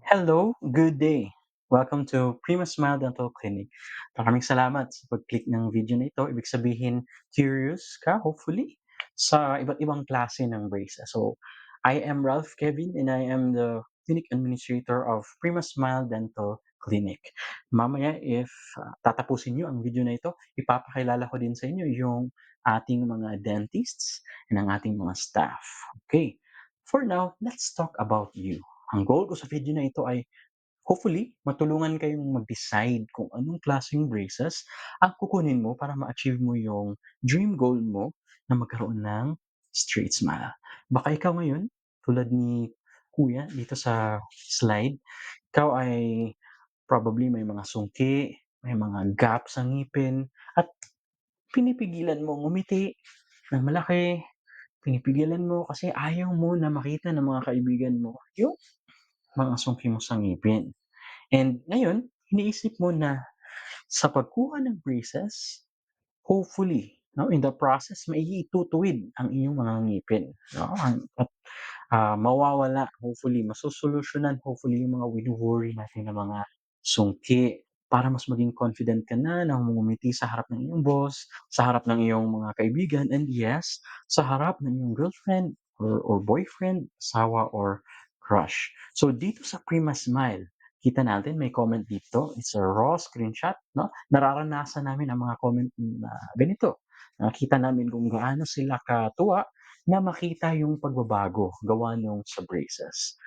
Hello, good day. Welcome to Prima Smile Dental Clinic. Maraming salamat sa pag-click ng video na ito. Ibig sabihin, curious ka, hopefully, sa iba't ibang klase ng braces. So, I am Ralph Kevin and I am the clinic administrator of Prima Smile Dental Clinic. Mamaya, if tatapusin nyo ang video na ito, ipapakilala ko din sa inyo yung ating mga dentists and ang ating mga staff. Okay, for now, let's talk about you. Ang goal ko sa video na ito ay hopefully matulungan kayong mag-decide kung anong klaseng braces ang kukunin mo para ma-achieve mo yung dream goal mo na magkaroon ng straight smile. Baka ikaw ngayon, tulad ni kuya dito sa slide, ikaw ay probably may mga sungki, may mga gap sa ngipin, at pinipigilan mo ngumiti ng malaki, pinipigilan mo kasi ayaw mo na makita ng mga kaibigan mo yung mga sungki mo sa ngipin. And ngayon, iniisip mo na sa pagkuha ng braces, hopefully, no, in the process, maitutuwid ang iyong mga ngipin. No? Mawawala, hopefully, masusolusyunan, hopefully, yung mga wino-worry natin na mga sungki para mas maging confident ka na ngumiti sa harap ng iyong boss, sa harap ng iyong mga kaibigan, and yes, sa harap ng iyong girlfriend or boyfriend, asawa, or crush. So, dito sa Prima Smile, kita natin may comment dito. It's a raw screenshot, no? Nararanasan namin ang mga comment na ganito. Nakita namin kung gaano sila katuwa na makita yung pagbabago gawa nung sa braces.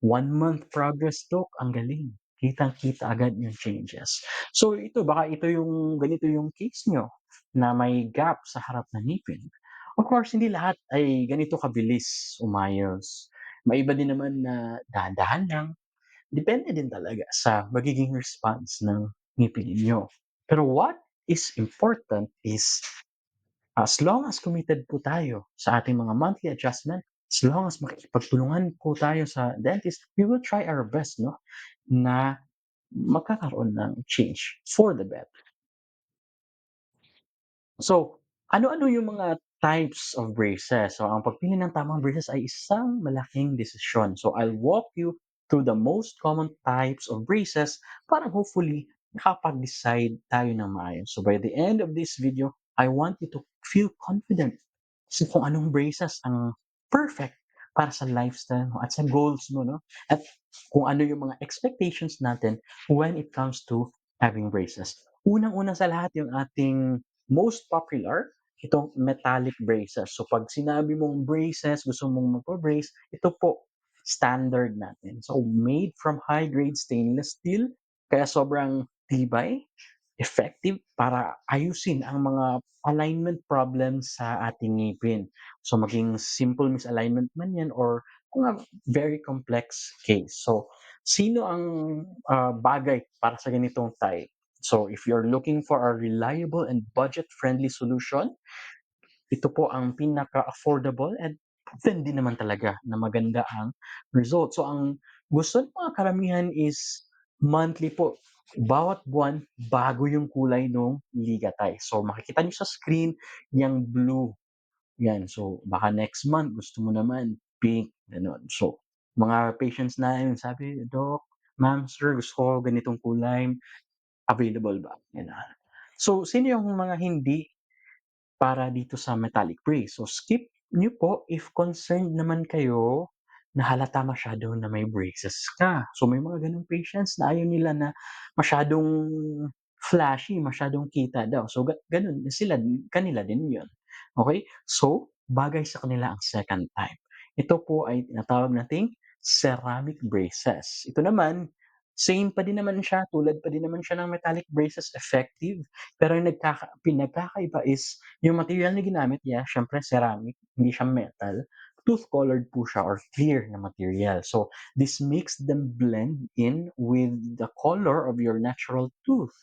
1 month progress talk, ang galing. Kitang-kita agad yung changes. So ito, baka ito yung ganito yung case nyo na may gap sa harap ng ngipin. Of course, hindi lahat ay ganito kabilis umayos. May iba din naman na dahan-dahan lang. Depende din talaga sa magiging response ng ngipin ninyo. Pero what is important is as long as committed po tayo sa ating mga monthly adjustment, as long as makikipagtulungan po tayo sa dentist, we will try our best, no, na magkakaroon ng change for the better. So, ano-ano yung mga types of braces? So, ang pagpili ng tamang braces ay isang malaking desisyon. So, I'll walk you through the most common types of braces para hopefully makapag-decide tayo ng maayos. So, by the end of this video, I want you to feel confident kasi kung anong braces ang perfect para sa lifestyle mo at sa goals mo, no? At kung ano yung mga expectations natin when it comes to having braces. Unang-una sa lahat yung ating most popular, itong metallic braces. So pag sinabi mong braces, gusto mong magpa-brace, ito po, standard natin. So made from high-grade stainless steel, kaya sobrang tibay, effective para ayusin ang mga alignment problems sa ating ngipin. So maging simple misalignment man yan or kung very complex case. So sino ang bagay para sa ganitong type? So if you're looking for a reliable and budget-friendly solution, ito po ang pinaka-affordable and proven din naman talaga na maganda ang result. So ang gusto ng mga karamihan is monthly po. Bawat buwan, bago yung kulay ng ligatay. So makikita niyo sa screen, yung blue. Yan. So baka next month gusto mo naman pink, gano'n. So mga patients namin sabi, "Doc, ma'am, sir, gusto ko ganitong kulay, available ba?" Gano'n. So sino yung mga hindi para dito sa metallic gray. So skip niyo po if concerned naman kayo na halata masyado na may braces ka. So may mga gano'ng patients na ayaw nila na masyadong flashy, masyadong kita daw. So gano'n sila, kanila din 'yun. Okey? So bagay sa kanila ang second type. Ito po ay tinatawag nating ceramic braces. Ito naman, same pa din naman siya, tulad pa din naman siya ng metallic braces, effective, pero yung pinagkakaiba is yung material na ginamit niya, siyempre ceramic, hindi siya metal. Tooth-colored po siya or clear na material. So, this makes them blend in with the color of your natural tooth.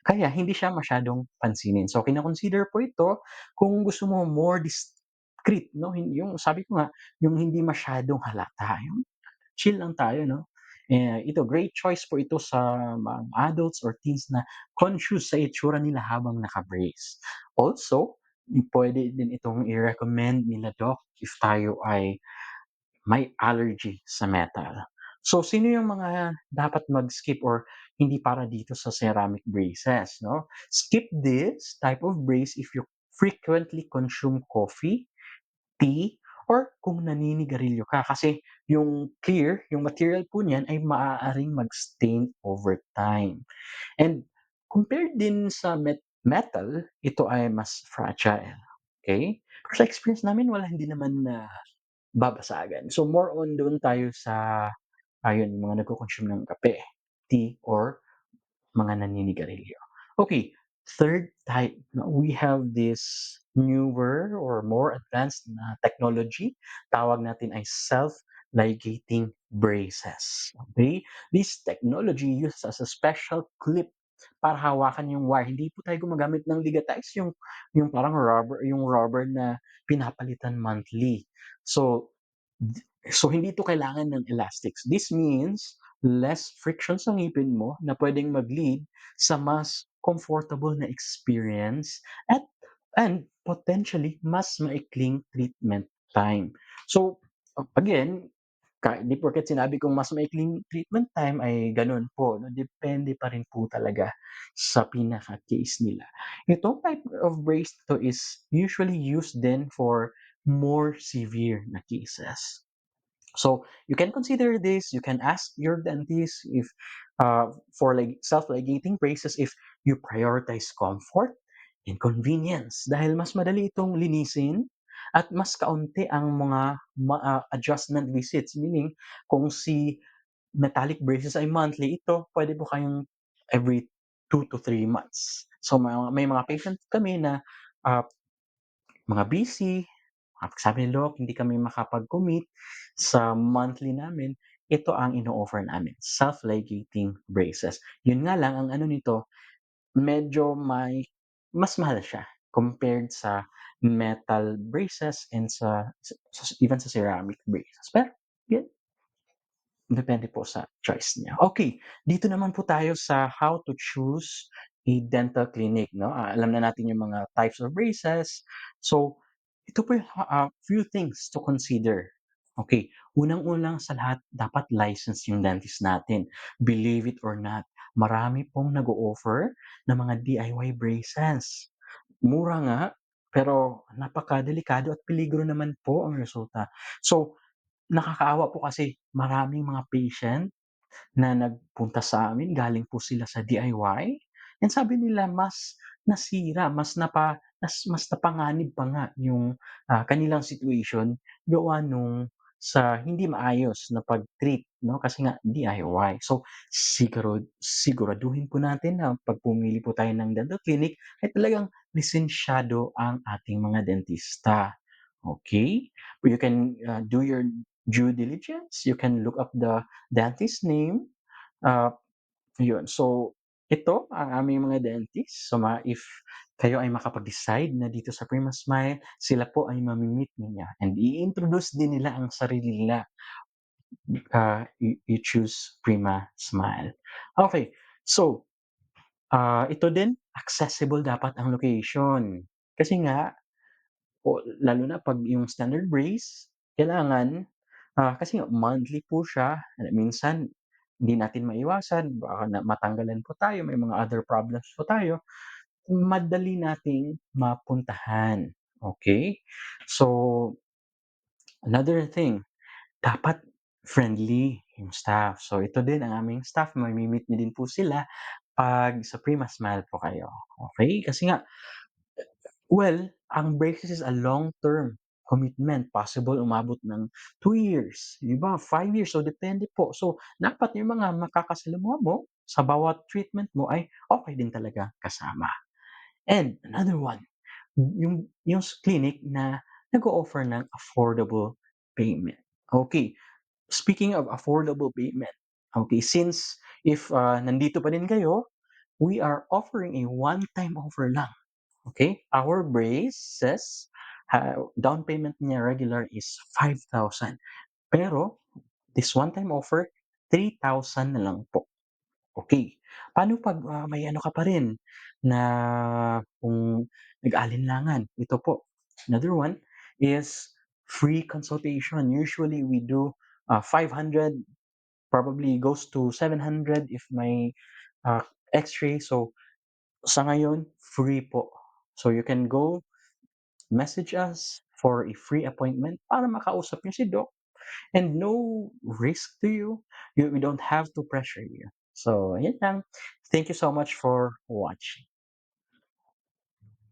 Kaya hindi siya masyadong pansinin. So, kino-consider po ito kung gusto mo more discreet, no? Yung sabi ko nga, yung hindi masyadong halata, yung chill lang tayo, no? Ito, great choice po ito sa mga adults or teens na conscious sa itsura nila habang naka-brace. Also, pwede din itong i-recommend nila doc if tayo ay may allergy sa metal. So, sino yung mga dapat mag-skip or hindi para dito sa ceramic braces, 'no? Skip this type of brace if you frequently consume coffee, tea, or kung naninigarilyo ka kasi yung clear, yung material po niyan ay maaaring mag-stain over time. And compared din sa metal, ito ay mas fragile, okay? Pero sa experience namin wala, hindi naman na babasagan. So more on doon tayo sa ayun, yung mga nagko-consume ng kape, tea, or mga naninigarilyo. Okay, third type, no, we have this newer or more advanced na technology. Tawag natin ay self-ligating braces. Okay? This technology uses as a special clip para hawakan yung wire. Hindi po tayo gumagamit ng ligatize, yung parang rubber na pinapalitan monthly. So, so hindi 'to kailangan ng elastics. This means less friction sa ngipin mo na puwedeng mag-lead sa mas comfortable na experience at and potentially mas maikling treatment time. So, again, di porket sinabi kong mas maikling treatment time ay gano'n po 'no, depende pa rin po talaga sa pinaka-case nila. Itong type of brace to is usually used din for more severe na cases. So you can consider this. You can ask your dentist if for like self-ligating braces if you prioritize comfort and convenience dahil mas madali itong linisin at mas kaunti ang mga adjustment visits. Meaning, kung si metallic braces ay monthly, ito pwede po kayong every 2 to 3 months. So may mga patients kami na ah, mga busy, sabi ni Doc hindi kami makapag-commit sa monthly namin, ito ang ino-offer namin, self-ligating braces. Yun nga lang ang ano nito, medyo mas mahal siya compared sa metal braces and sa even sa ceramic braces. Pero yun, depende po sa choice niya. Okay, dito naman po tayo sa how to choose a dental clinic 'no. Alam na natin yung mga types of braces. So, ito po yung, few things to consider. Okay, unang-una sa lahat dapat license yung dentist natin. Believe it or not, marami pong nag-o-offer ng mga DIY braces. Mura nga, pero napakadelikado at peligro naman po ang resulta. So, nakakaawa po kasi maraming mga patient na nagpunta sa amin, galing po sila sa DIY and sabi nila mas nasira, mas napanganib pa nga yung, kanilang situation gawa nung sa hindi maayos na pag-treat 'no, kasi nga DIY. So, siguraduhin po natin na 'pag pumili po tayo ng dental clinic ay talagang lisensyado ang ating mga dentista, okey? You can, do your due diligence, you can look up the dentist name, ah, yun. So, ito ang aming mga dentist. So, if kayo ay makapag-decide na dito sa Prima Smile, sila po ay mami-meet ninyo and i-introduce din nila ang sarili nila. You choose Prima Smile. Okay, so, ito din, accessible dapat ang location. Kasi nga lalo na 'pag yung standard brace, kailangan, kasi nga monthly po siya, minsan hindi natin maiwasan baka na matanggalan po tayo, may mga other problems po tayo, madali nating mapuntahan, okey? So, another thing, dapat friendly yung staff. So, ito din ang aming staff, mami-meet niyo din po sila 'pag sa Prima Smile po kayo, okey? Kasi nga well, ang braces is a long-term commitment, possible umabot ng 2 years, 'di ba, 5 years, so depende po. So, dapat yung mga makakasalamuha mo sa bawat treatment mo ay okey din talaga kasama. And another one, yung clinic na nag-o-offer ng affordable payment. Okay, speaking of affordable payment, okay, since if, nandito pa din kayo, we are offering a one-time offer lang. Okay, our braces, down payment niya regular is 5,000. Pero this one-time offer, 3,000 na lang po. Okay. Paano 'pag, may ano ka pa rin na kung nag-alinlangan? Ito po, another one is free consultation. Usually we do, 500 probably goes to 700 if may x-ray. So sa ngayon, free po. So you can go message us for a free appointment para makausap niyo si doc and no risk to you. We don't have to pressure you. So, yun lang. Thank you so much for watching.